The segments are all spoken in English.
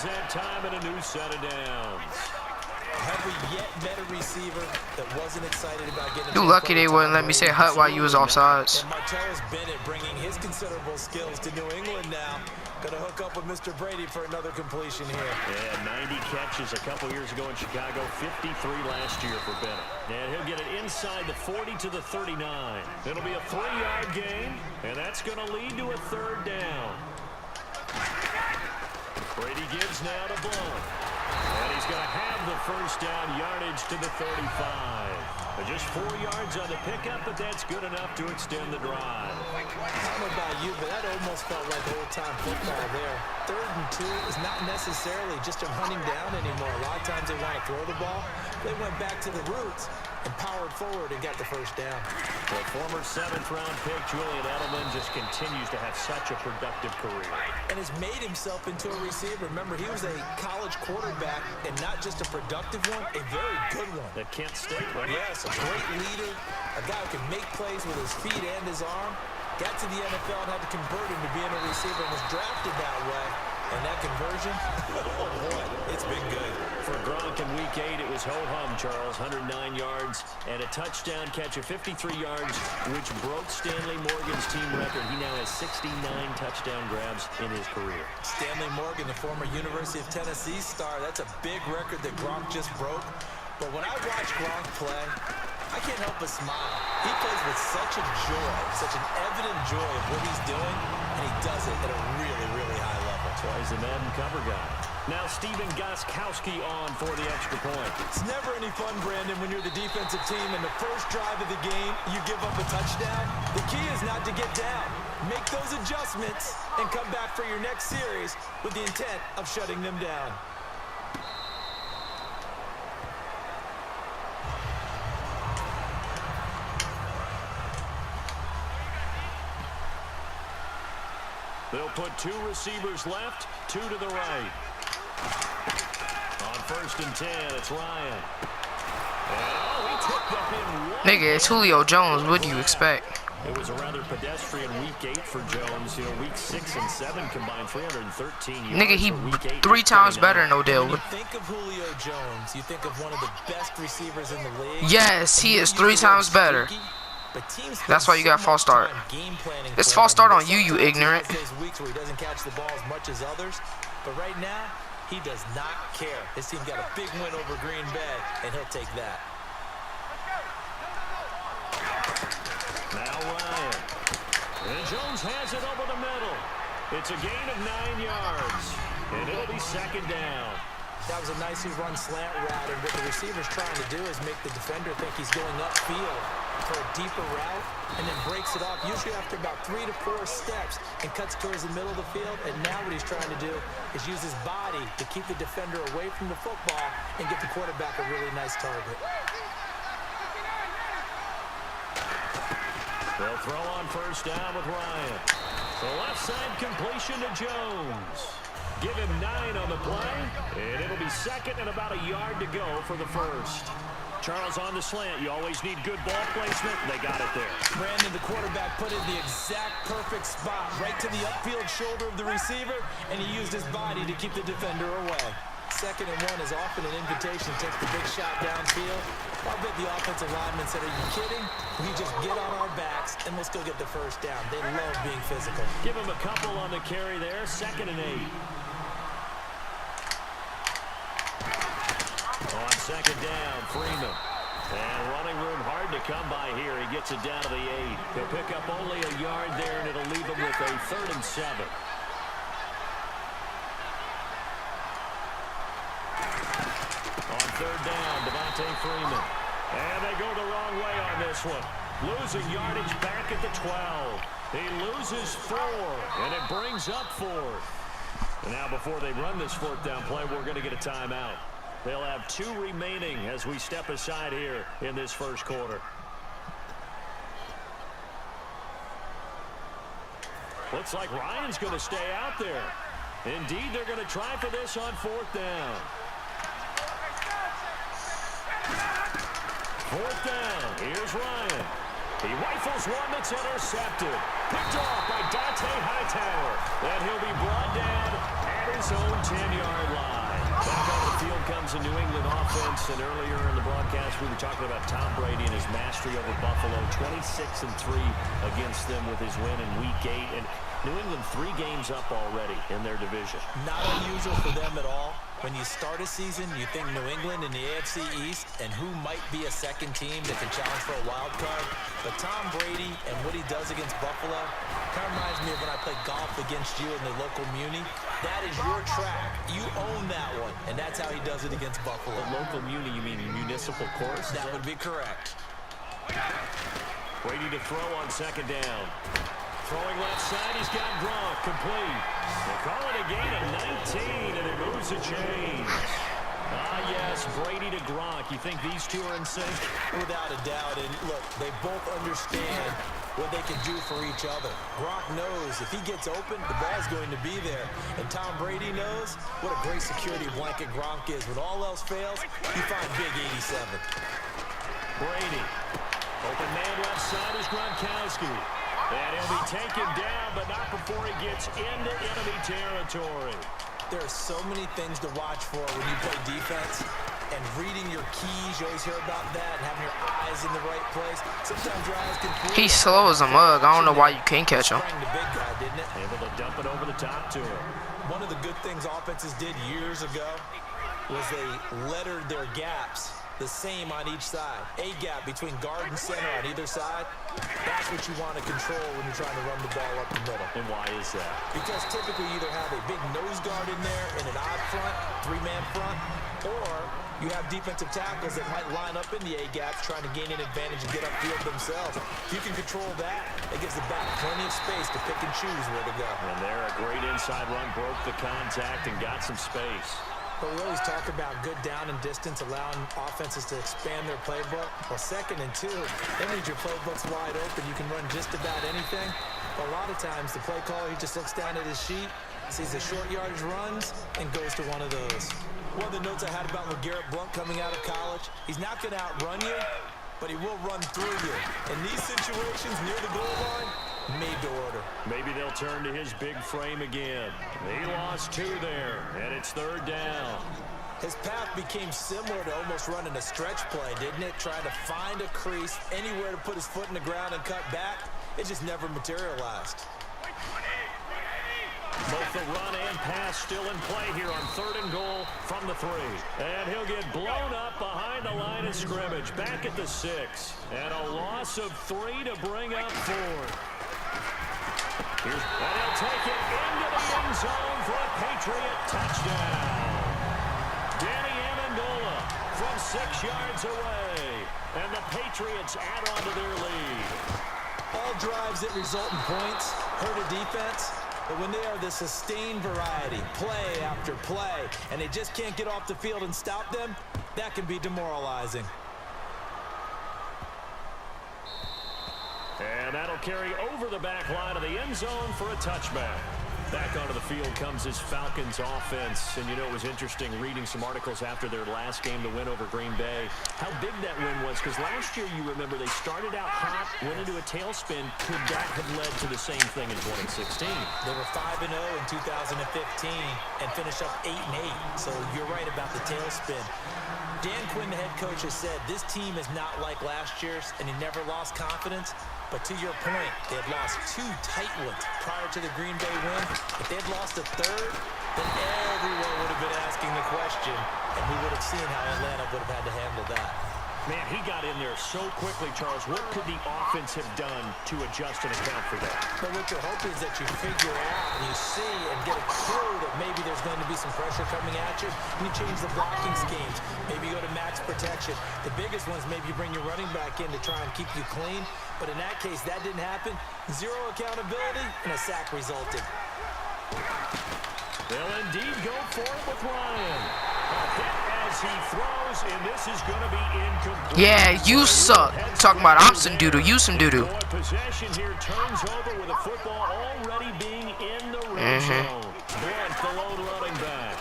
that time and a new set of downs. Have we yet met a receiver that wasn't excited about getting? You lucky they wouldn't let me say hut while you was offsides. And Martellus Bennett bringing his considerable skills to New England now. Gonna hook up with Mr. Brady for another completion here. Yeah, 90 catches a couple years ago in Chicago, 53 last year for Bennett. And he'll get it inside the 40 to the 39. It'll be a 3-yard gain, and that's going to lead to a 3rd down. Brady gives now to Blount. And he's going to have the 1st down yardage to the 35. Just 4 yards on the pickup, but that's good enough to extend the drive. I don't know about you, but that almost felt like old-time football there. 3rd and 2 is not necessarily just a hunting down anymore. A lot of times they want to throw the ball. They went back to the roots and powered forward and got the 1st down. The former 7th-round pick, Julian Edelman, just continues to have such a productive career. And has made himself into a receiver. Remember, he was a college quarterback, and not just a productive one, a very good one. At Kent State, right? Yes, a great leader, a guy who can make plays with his feet and his arm. Got to the NFL and had to convert him to being a receiver and was drafted that way. And that conversion, oh boy, it's been good. For Gronk in Week 8, it was ho-hum, Charles. 109 yards and a touchdown catch of 53 yards, which broke Stanley Morgan's team record. He now has 69 touchdown grabs in his career. Stanley Morgan, the former University of Tennessee star, that's a big record that Gronk just broke. But when I watch Gronk play, I can't help but smile. He plays with such a joy, such an evident joy of what he's doing, and he does it at a really, really high level. That's why he's the Madden cover guy. Now Stephen Gostkowski on for the extra point. It's never any fun, Brandon, when you're the defensive team and the first drive of the game, you give up a touchdown. The key is not to get down. Make those adjustments and come back for your next series with the intent of shutting them down. They'll put 2 receivers left, 2 to the right. On 1st and 10, it's Ryan. And, he took the pin. Nigga, it's Julio Jones. What do you expect? It was a rather pedestrian Week 8 for Jones. You know, Week 6 and 7 combined 313 yards. Nigga, he 3 times better than Odell. When you think of Julio Jones, you think of one of the best receivers in the league. Yes, he is 3 times better. That's why you got false start. It's false start on you, you ignorant. Those weeks where he doesn't catch the ball as much as others, but right now he does not care. His team got a big win over Green Bay, and he'll take that. Now Ryan. And Jones has it over the middle. It's a gain of 9 yards, and it'll be 2nd down. That was a nicely run slant route, and what the receiver's trying to do is make the defender think he's going upfield for a deeper route, and then breaks it off, usually after about 3 to 4 steps, and cuts towards the middle of the field. And now what he's trying to do is use his body to keep the defender away from the football and get the quarterback a really nice target. They'll throw on 1st down with Ryan. The left side completion to Jones. Give him 9 on the play, and it'll be 2nd and about a yard to go for the 1st. Charles on the slant. You always need good ball placement. They got it there. Brandon, the quarterback, put it in the exact perfect spot, right to the upfield shoulder of the receiver, and he used his body to keep the defender away. 2nd and 1 is often an invitation to take the big shot downfield. I bet the offensive lineman said, "Are you kidding? We just get on our backs and let's go get the 1st down." They love being physical. Give him a couple on the carry there. 2nd and 8. On 2nd down, Freeman. And running room hard to come by here. He gets it down to the 8. He'll pick up only a yard there, and it'll leave him with a 3rd and 7. On 3rd down, Devontae Freeman. And they go the wrong way on this one. Losing yardage back at the 12. He loses 4, and it brings up 4th. And now before they run this 4th down play, we're going to get a timeout. They'll have 2 remaining as we step aside here in this 1st quarter. Looks like Ryan's going to stay out there. Indeed, they're going to try for this on 4th down. 4th down. Here's Ryan. He rifles one that's intercepted. Picked off by Dante Hightower. And he'll be brought down at his own 10-yard line. Back on the field comes a New England offense, and earlier in the broadcast we were talking about Tom Brady and his mastery over Buffalo. 26-3 against them with his win in Week 8, and New England 3 games up already in their division. Not unusual for them at all. When you start a season, you think New England in the AFC East and who might be a second team that can challenge for a wild card. But Tom Brady and what he does against Buffalo kind of reminds me of when I played golf against you in the local muni. That is your track. You own that one, and that's how he does it against Buffalo. The local muni, you mean municipal course? That would be correct. Brady to throw on second down. Throwing left side, he's got Gronk, complete. They call it a gain of 19, and it moves the chains. Ah, yes, Brady to Gronk. You think these two are in sync? Without a doubt, and look, they both understand what they can do for each other. Gronk knows if he gets open, the ball's going to be there. And Tom Brady knows what a great security blanket Gronk is. When all else fails, you find big 87. Brady. Open man left side is Gronkowski. And he'll be taken down, but not before he gets into enemy territory. There are so many things to watch for when you play defense. And reading your keys, you always hear about that, and having your eyes in the right place. Sometimes your eyes can fool you. He's slow as a mug. I don't know why you can't catch him. The big guy, didn't it? Able to dump it over the top to him. One of the good things offenses did years ago was they lettered their gaps the same on each side. A gap between guard and center on either side. That's what you want to control when you're trying to run the ball up the middle. And why is that? Because typically you either have a big nose guard in there in an odd front, 3-man front, or you have defensive tackles that might line up in the A-gaps trying to gain an advantage and get upfield themselves. If you can control that, it gives the back plenty of space to pick and choose where to go. And there, a great inside run, broke the contact and got some space. But we always talk about good down and distance, allowing offenses to expand their playbook. Well, 2nd and 2, that means your playbook's wide open. You can run just about anything. But a lot of times, the play caller, he just looks down at his sheet, sees the short yardage runs, and goes to one of those. One of the notes I had about LeGarrette Blount coming out of college, he's not going to outrun you, but he will run through you. In these situations near the goal line, made to order. Maybe they'll turn to his big frame again. He lost 2 there, and it's 3rd down. His path became similar to almost running a stretch play, didn't it? Trying to find a crease, anywhere to put his foot in the ground and cut back. It just never materialized. Both the run and pass still in play here on 3rd and goal from the 3. And he'll get blown up behind the line of scrimmage. Back at the 6. And a loss of 3 to bring up 4th. And he'll take it into the end zone for a Patriot touchdown. Danny Amendola from 6 yards away. And the Patriots add on to their lead. All drives that result in points hurt a defense. But when they are the sustained variety, play after play, and they just can't get off the field and stop them, that can be demoralizing. And that'll carry over the back line of the end zone for a touchback. Back onto the field comes his Falcons offense. And, you know, it was interesting reading some articles after their last game, the win over Green Bay, how big that win was. Because last year, you remember, they started out hot, went into a tailspin. Could that have led to the same thing in 2016? They were 5-0 in 2015 and finished up 8-8. So you're right about the tailspin. Dan Quinn, the head coach, has said this team is not like last year's, and he never lost confidence. But to your point, they had lost 2 tight ones prior to the Green Bay win. If they had lost a 3rd, then everyone would have been asking the question, and we would have seen how Atlanta would have had to handle that. Man, he got in there so quickly, Charles. What could the offense have done to adjust and account for that? But what you're hoping is that you figure out and you see and get a clue that maybe there's going to be some pressure coming at you, and you change the blocking schemes. Maybe you go to max protection. The biggest ones, maybe you bring your running back in to try and keep you clean. But in that case, that didn't happen. 0 accountability, and a sack resulted. They'll indeed go for it with Ryan. A hit as he throws, and this is going to be incomplete. Yeah, you suck. Talking about I'm some doo-doo, you some doo-doo. Possession here turns over with a football already being in the red zone. Blunt, the lone running back.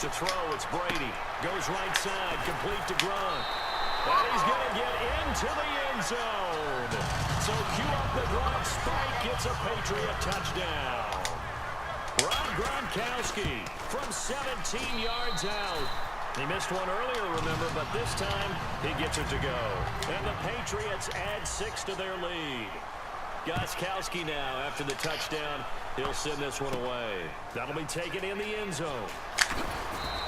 To throw, it's Brady. Goes right side, complete to Gronk. And he's going to get into the end zone. So cue up the Gronk spike. It's a Patriot touchdown. Rob Gronkowski from 17 yards out. He missed one earlier, remember, but this time he gets it to go. And the Patriots add 6 to their lead. Gronkowski now, after the touchdown, he'll send this one away. That'll be taken in the end zone.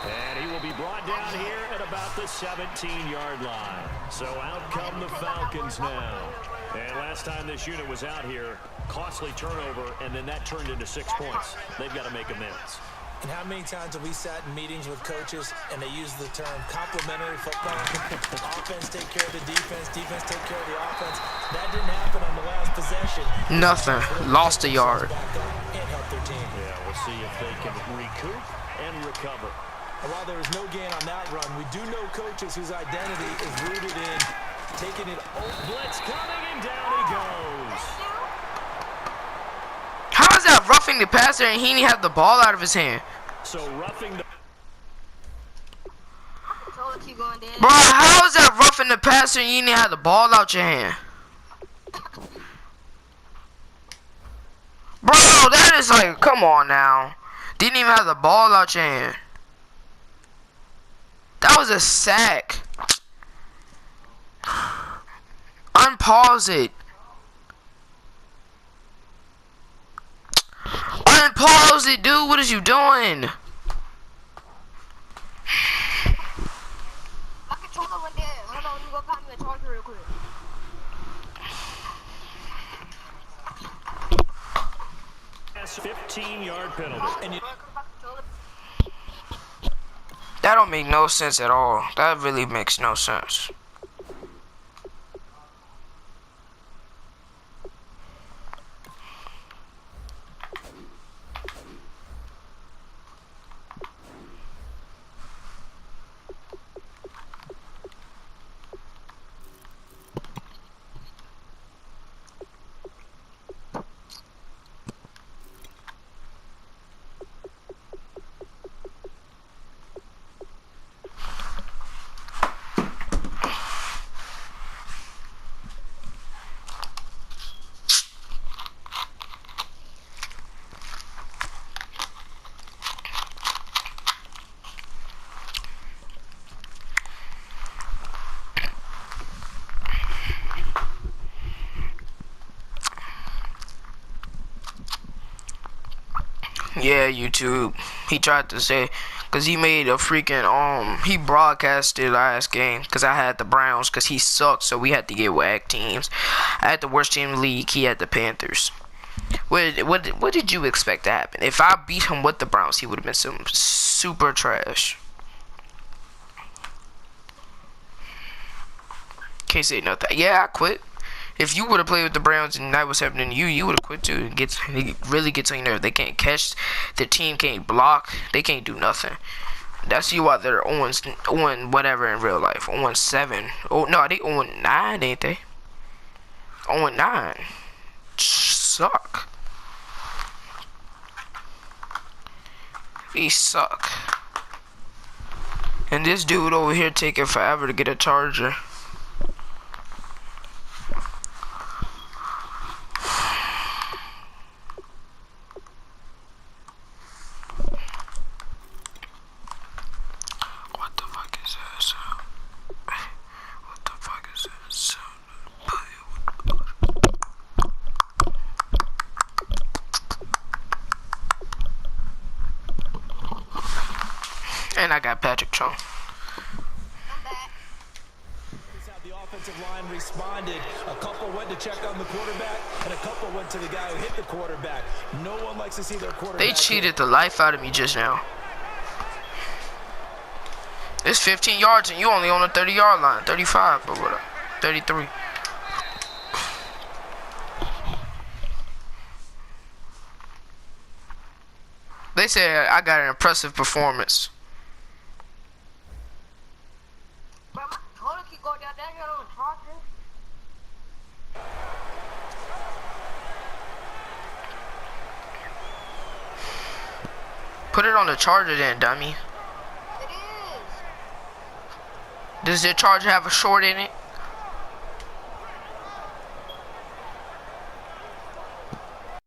And he will be brought down here at about the 17-yard line. So out come the Falcons now. And last time this unit was out here, costly turnover, and then that turned into 6 points. They've got to make amends. And how many times have we sat in meetings with coaches and they use the term complementary football? Offense take care of the defense, defense take care of the offense. That didn't happen on the last possession. Nothing. Lost a yard. And help their team. Yeah, we'll see if they can recoup and recover. And while there was no gain on that run, we do know coaches whose identity is rooted in taking it over. Blitz coming, and down he goes. How is that roughing the passer and he didn't have the ball out of his hand? So roughing the... Bro, how is that roughing the passer and you didn't have the ball out your hand? Bro, that is like, come on now. Didn't even have the ball out your hand. That was a sack. Unpause it. Unpause it, dude. What is you doing? My controller went dead. Hold on, let me go find me a charger real quick. That's 15-yard penalty. And you That don't make no sense at all. That really makes no sense. Yeah, YouTube. He tried to say, cause he made a freaking he broadcasted last game, cause I had the Browns, cause he sucked, so we had to get whack teams. I had the worst team in the league. He had the Panthers. What did you expect to happen? If I beat him with the Browns, he would have been some super trash. Can't say nothing. Yeah, I quit. If you would have played with the Browns and that was happening to you, you would have quit too. It really gets on your nerves. They can't catch. The team can't block. They can't do nothing. That's you why they're on whatever in real life. 0-7. Oh no, they 0-9, ain't they? 0-9. Suck. They suck. And this dude over here taking forever to get a charger. And I got Patrick Chung. I'm back. This is how the offensive line responded. A couple went to check on the quarterback, and a couple went to the guy who hit the quarterback. No one likes to see their quarterback. They cheated the life out of me just now. It's 15 yards and you only on the 30-yard line. 35 or whatever. 33. They said I got an impressive performance. Bro, my controller keep going down here on the charger. Put it on the charger then, dummy. It is. Does the charger have a short in it?